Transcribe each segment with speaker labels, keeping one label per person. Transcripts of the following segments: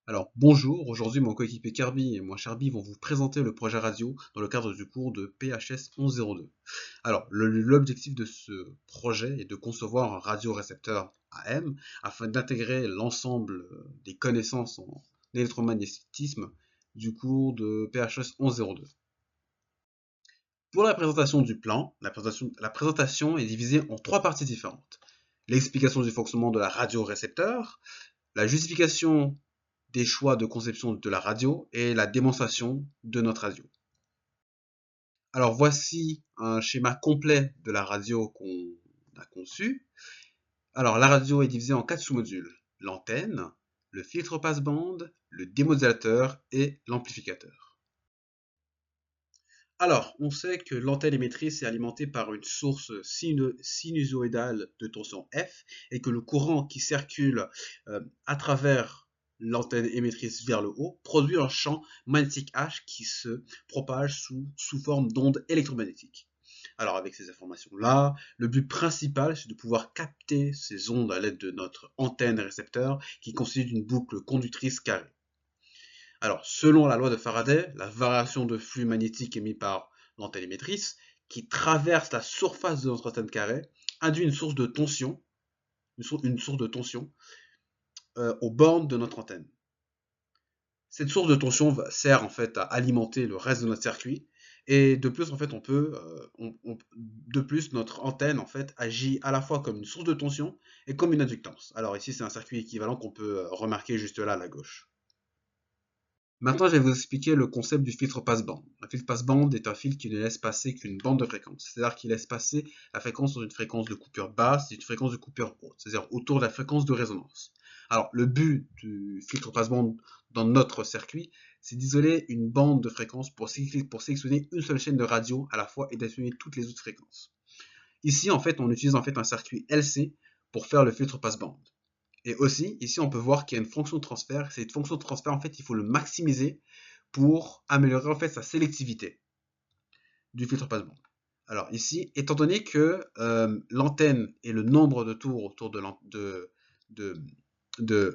Speaker 1: Alors bonjour, aujourd'hui mon coéquipier Kirby et moi Charby vont vous présenter le projet radio dans le cadre du cours de PHS 1102. Alors l'objectif de ce projet est de concevoir un radiorécepteur AM afin d'intégrer l'ensemble des connaissances en électromagnétisme du cours de PHS 1102. Pour la présentation du plan, la présentation est divisée en trois parties différentes. L'explication du fonctionnement de la radiorécepteur, la justification des choix de conception de la radio et la démonstration de notre radio. Alors voici un schéma complet de la radio qu'on a conçu. Alors la radio est divisée en quatre sous-modules: l'antenne, le filtre passe-bande, le démodulateur et l'amplificateur. Alors, on sait que l'antenne émettrice est alimentée par une source sinusoïdale de tension F et que le courant qui circule à travers l'antenne émettrice vers le haut produit un champ magnétique H qui se propage sous forme d'ondes électromagnétiques. Alors avec ces informations-là, le but principal, c'est de pouvoir capter ces ondes à l'aide de notre antenne récepteur qui constitue une boucle conductrice carrée. Alors, selon la loi de Faraday, la variation de flux magnétique émis par l'antenne émettrice, qui traverse la surface de notre antenne carrée, induit une source de tension, aux bornes de notre antenne. Cette source de tension sert en fait à alimenter le reste de notre circuit, et de plus en fait de plus notre antenne en fait agit à la fois comme une source de tension et comme une inductance. Alors ici c'est un circuit équivalent qu'on peut remarquer juste là à la gauche. Maintenant, je vais vous expliquer le concept du filtre passe-bande. Un filtre passe-bande est un filtre qui ne laisse passer qu'une bande de fréquence. C'est-à-dire qu'il laisse passer la fréquence dans une fréquence de coupure basse et une fréquence de coupure haute. C'est-à-dire autour de la fréquence de résonance. Alors, le but du filtre passe-bande dans notre circuit, c'est d'isoler une bande de fréquence pour sélectionner une seule chaîne de radio à la fois et d'assumer toutes les autres fréquences. Ici, en fait, on utilise en fait un circuit LC pour faire le filtre passe-bande. Et aussi, ici, on peut voir qu'il y a une fonction de transfert. Cette fonction de transfert, en fait, il faut le maximiser pour améliorer en fait sa sélectivité du filtre passe-bande. Alors ici, étant donné que l'antenne et le nombre de tours autour de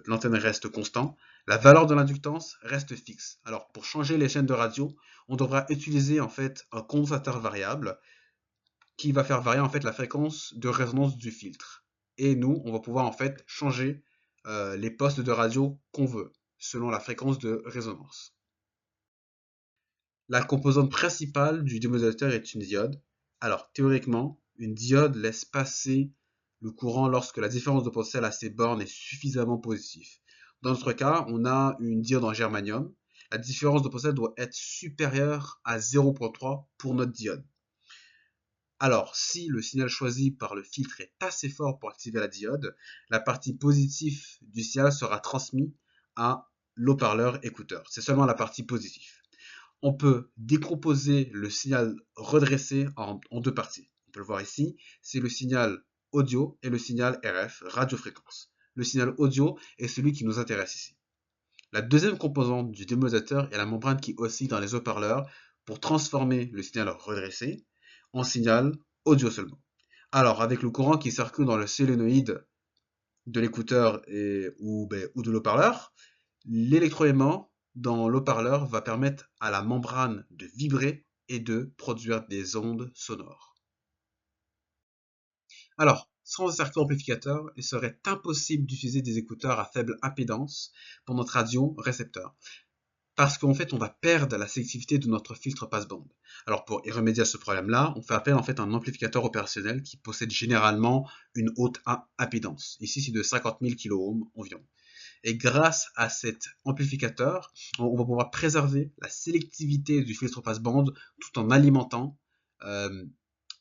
Speaker 1: l'antenne reste constant, la valeur de l'inductance reste fixe. Alors pour changer les chaînes de radio, on devra utiliser en fait un condensateur variable qui va faire varier en fait la fréquence de résonance du filtre. Et nous, on va pouvoir en fait changer les postes de radio qu'on veut, selon la fréquence de résonance. La composante principale du démodulateur est une diode. Alors, théoriquement, une diode laisse passer le courant lorsque la différence de potentiel à ces bornes est suffisamment positive. Dans notre cas, on a une diode en germanium. La différence de potentiel doit être supérieure à 0,3 pour notre diode. Alors, si le signal choisi par le filtre est assez fort pour activer la diode, la partie positive du signal sera transmise à l'haut-parleur écouteur. C'est seulement la partie positive. On peut décomposer le signal redressé en deux parties. On peut le voir ici, c'est le signal audio et le signal RF, radiofréquence. Le signal audio est celui qui nous intéresse ici. La deuxième composante du démodulateur est la membrane qui oscille dans les haut-parleurs pour transformer le signal redressé en signal audio seulement. Alors, avec le courant qui circule dans le solénoïde de l'écouteur ou de l'haut-parleur, l'électroaimant dans l'haut-parleur va permettre à la membrane de vibrer et de produire des ondes sonores. Alors, sans un circuit amplificateur, il serait impossible d'utiliser des écouteurs à faible impédance pour notre radio récepteur, parce qu'en fait, on va perdre la sélectivité de notre filtre passe-bande. Alors, pour y remédier à ce problème-là, on fait appel en fait à un amplificateur opérationnel qui possède généralement une haute impédance. Ici, c'est de 50 000 kΩ environ. Et grâce à cet amplificateur, on va pouvoir préserver la sélectivité du filtre passe-bande tout en alimentant euh,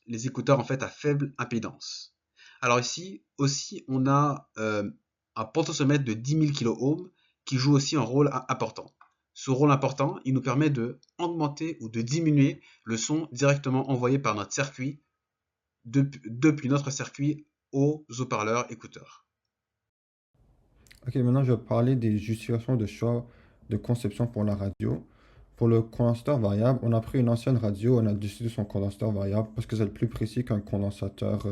Speaker 1: les écouteurs en fait à faible impédance. Alors ici aussi, on a un potentiomètre de 10 000 kΩ qui joue aussi un rôle important. Ce rôle important, il nous permet de augmenter ou de diminuer le son directement envoyé par notre circuit depuis notre circuit aux haut-parleurs écouteurs.
Speaker 2: Ok, maintenant je vais parler des justifications de choix de conception pour la radio. Pour le condensateur variable, on a pris une ancienne radio, on a décidé son condensateur variable parce que c'est le plus précis qu'un condensateur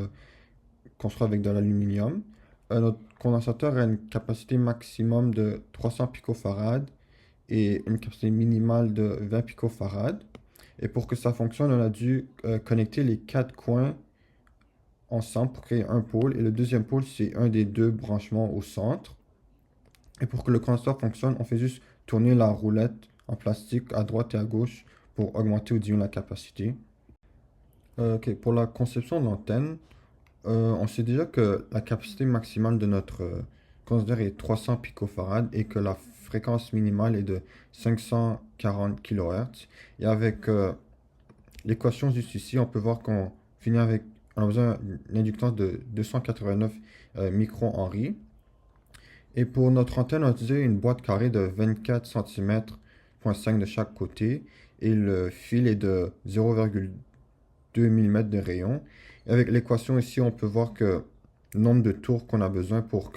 Speaker 2: construit avec de l'aluminium. Notre condensateur a une capacité maximum de 300 picofarads et une capacité minimale de 20 picofarads. Et pour que ça fonctionne, on a dû connecter les quatre coins ensemble pour créer un pôle. Et le deuxième pôle, c'est un des deux branchements au centre. Et pour que le condensateur fonctionne, on fait juste tourner la roulette en plastique à droite et à gauche pour augmenter ou diminuer la capacité. Ok, pour la conception de l'antenne, on sait déjà que la capacité maximale de notre condensateur est 300 picofarads et que la fréquence minimale est de 540 kHz. Et avec l'équation juste ici, on peut voir qu'on finit avec, on a besoin d'une inductance de 289 micro-henry. Et pour notre antenne, on a utilisé une boîte carrée de 24 cm,5 de chaque côté. Et le fil est de 0,2 mm de rayon. Et avec l'équation ici, on peut voir que le nombre de tours qu'on a besoin pour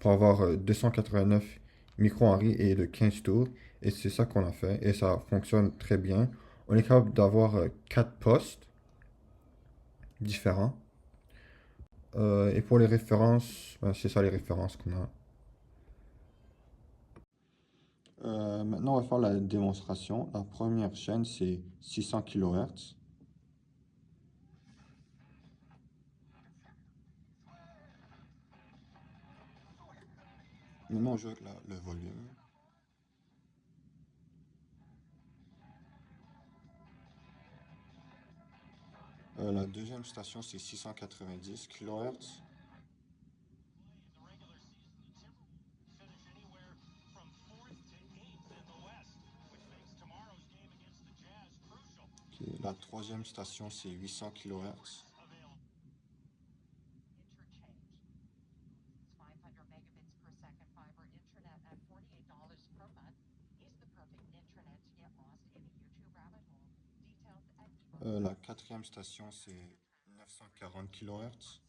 Speaker 2: avoir 289 micro-henry est de 15 tours. Et c'est ça qu'on a fait. Et ça fonctionne très bien. On est capable d'avoir 4 postes différents. Et pour les références, ben, c'est ça les références qu'on a. Maintenant, on va faire la démonstration. La première chaîne, c'est 600 kHz. Maintenant, on joue avec le volume. La deuxième station, c'est 690 kHz. La troisième station, c'est 800 kHz. La quatrième station, c'est 940 kHz.